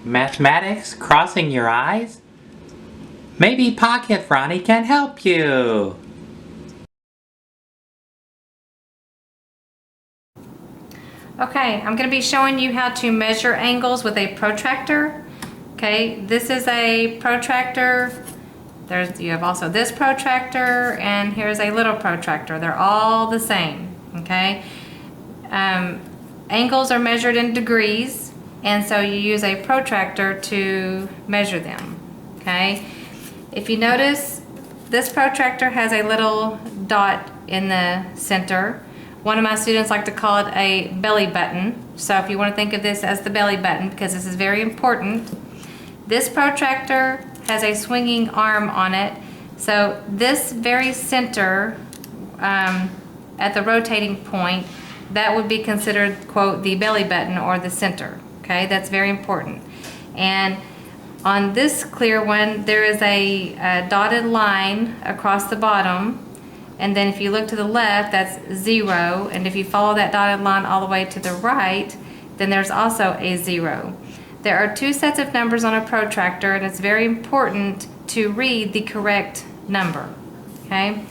Mathematics crossing your eyes? Maybe Pocket Ronnie can help you. Okay, I'm going to be showing you how to measure angles with a protractor. Okay, this is a protractor. You have also this protractor, and here's a little protractor. They're all the same. Okay, angles are measured in degrees, and so you use a protractor to measure them. Okay, if you notice, this protractor has a little dot in the center. One of my students like to call it a belly button. So if you want to think of this as the belly button, because this is very important. This protractor has a swinging arm on it. So this very center at the rotating point, that would be considered, quote, the belly button or the center. Okay, that's very important. And on this clear one, there is a dotted line across the bottom. And then if you look to the left, that's 0. And if you follow that dotted line all the way to the right, then there's also a 0. There are two sets of numbers on a protractor, and it's very important to read the correct number. Okay?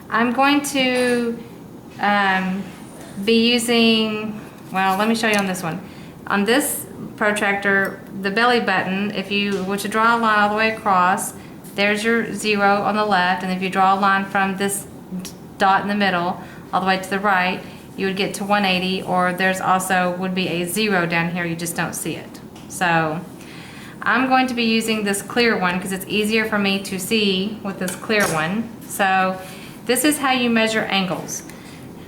I'm going to be using, well, let me show you on this one. On this protractor, the belly button, if you were to draw a line all the way across, there's your 0 on the left, and if you draw a line from this dot in the middle all the way to the right, you would get to 180, or there's also would be a 0 down here, you just don't see it. So I'm going to be using this clear one because it's easier for me to see with this clear one. So this is how you measure angles.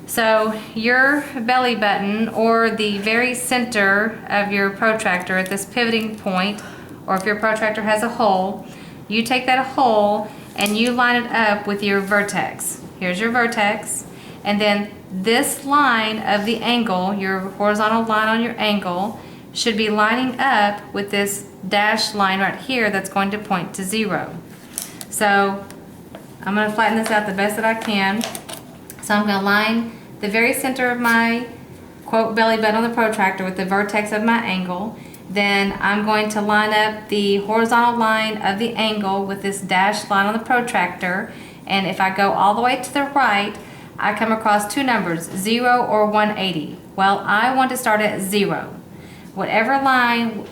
So your belly button, or the very center of your protractor at this pivoting point, or if your protractor has a hole, you take that hole and you line it up with your vertex. Here's your vertex, and then this line of the angle, your horizontal line on your angle, should be lining up with this dashed line right here that's going to point to 0. So I'm going to flatten this out the best that I can. So I'm going to line the very center of my, quote, belly button on the protractor with the vertex of my angle. Then I'm going to line up the horizontal line of the angle with this dashed line on the protractor. And if I go all the way to the right, I come across two numbers, 0 or 180. Well, I want to start at 0. Whatever line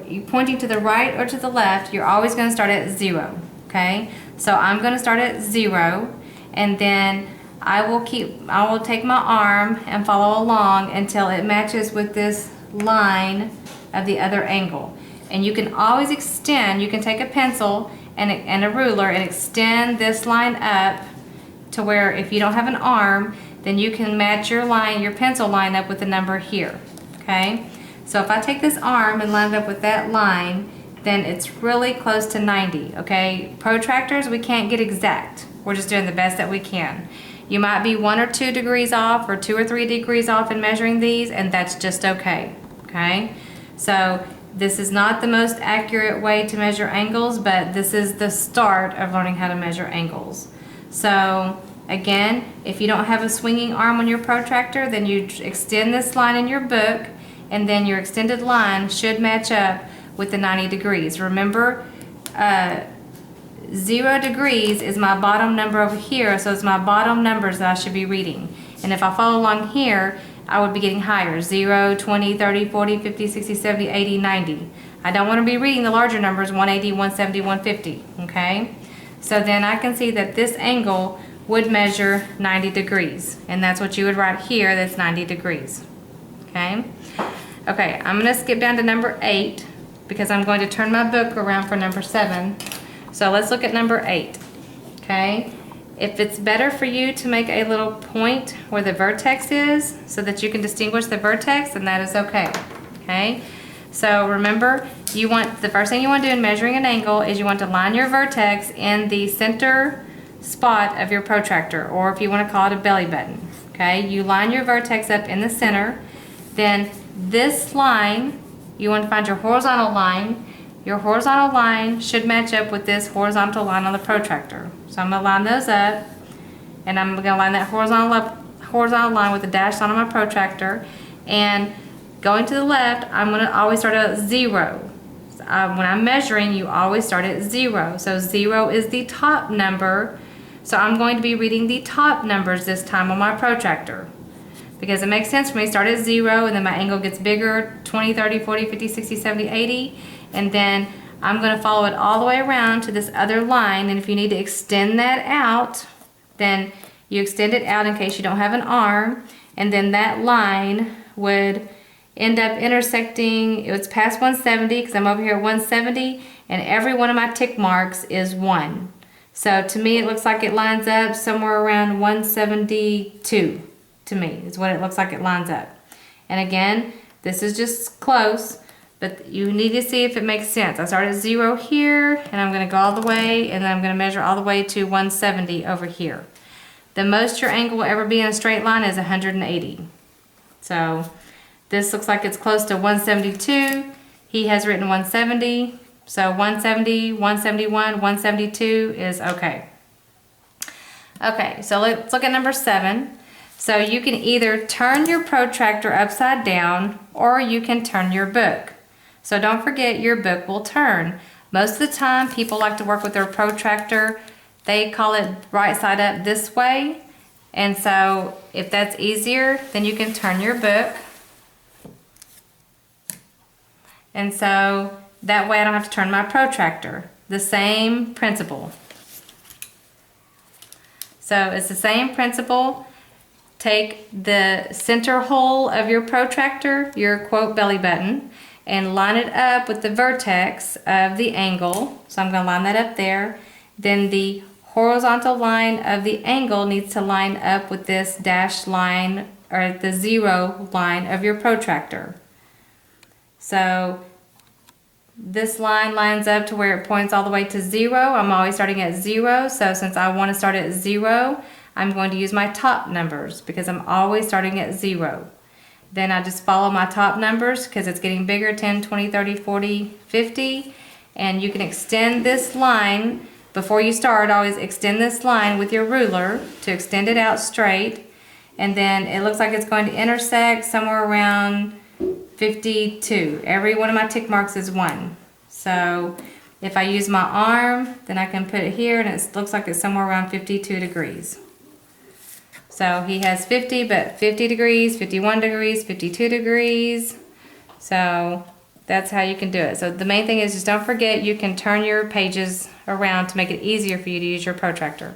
you're pointing to the right or to the left, you're always going to start at 0. Okay? So I'm going to start at 0, and then I will take my arm and follow along until it matches with this line of the other angle. And you can always extend, you can take a pencil and a ruler and extend this line up to where if you don't have an arm, then you can match your line, your pencil line up with the number here. Okay? So if I take this arm and line it up with that line, then it's really close to 90. Okay? Protractors, we can't get exact. We're just doing the best that we can. You might be 1 or 2 degrees off, or 2 or 3 degrees off in measuring these, and that's just okay. Okay? So this is not the most accurate way to measure angles, but this is the start of learning how to measure angles. So again, if you don't have a swinging arm on your protractor, then you extend this line in your book, and then your extended line should match up with the 90 degrees. Remember, 0 degrees is my bottom number over here, so it's my bottom numbers that I should be reading. And if I follow along here, I would be getting higher, 0, 20, 30, 40, 50, 60, 70, 80, 90. I don't want to be reading the larger numbers, 180, 170, 150, okay? So then I can see that this angle would measure 90 degrees, and that's what you would write here, that's 90 degrees, okay? Okay, I'm going to skip down to number 8 because I'm going to turn my book around for number 7. So let's look at number 8, okay? If it's better for you to make a little point where the vertex is so that you can distinguish the vertex, then that is okay. Okay? So remember, the first thing you want to do in measuring an angle is you want to line your vertex in the center spot of your protractor, or if you want to call it a belly button. Okay? You line your vertex up in the center. Then this line, you want to find your horizontal line. Your horizontal line should match up with this horizontal line on the protractor. So I'm going to line those up, and I'm going to line that horizontal line with the dash line on my protractor. And going to the left, I'm going to always start at 0. when I'm measuring, you always start at 0. So 0 is the top number. So I'm going to be reading the top numbers this time on my protractor, because it makes sense for me to start at 0 and then my angle gets bigger, 20, 30, 40, 50, 60, 70, 80, and then I'm going to follow it all the way around to this other line. And if you need to extend that out, then you extend it out in case you don't have an arm, and then that line would end up intersecting, it's past 170 because I'm over here at 170, and every one of my tick marks is 1. So to me it looks like it lines up somewhere around 172. To me is what it looks like it lines up. And again, this is just close, but you need to see if it makes sense. I start at 0 here, and I'm going to go all the way, and then I'm going to measure all the way to 170 over here. The most your angle will ever be in a straight line is 180. So this looks like it's close to 172. He has written 170. So 170, 171, 172 is okay. Okay, so let's look at number 7. So you can either turn your protractor upside down or you can turn your book. So don't forget your book will turn. Most of the time people like to work with their protractor. They call it right side up this way. And so if that's easier, then you can turn your book. And so that way I don't have to turn my protractor. The same principle. So it's the same principle. Take the center hole of your protractor, your quote belly button, and line it up with the vertex of the angle. So I'm going to line that up there. Then the horizontal line of the angle needs to line up with this dashed line, or the 0 line of your protractor. So this line lines up to where it points all the way to 0. I'm always starting at 0, so since I want to start at 0, I'm going to use my top numbers because I'm always starting at 0. Then I just follow my top numbers because it's getting bigger, 10, 20, 30, 40, 50, and you can extend this line. Before you start, always extend this line with your ruler to extend it out straight, and then it looks like it's going to intersect somewhere around 52. Every one of my tick marks is 1. So if I use my arm, then I can put it here, and it looks like it's somewhere around 52 degrees. So he has 50, but 50 degrees, 51 degrees, 52 degrees. So that's how you can do it. So the main thing is just don't forget you can turn your pages around to make it easier for you to use your protractor.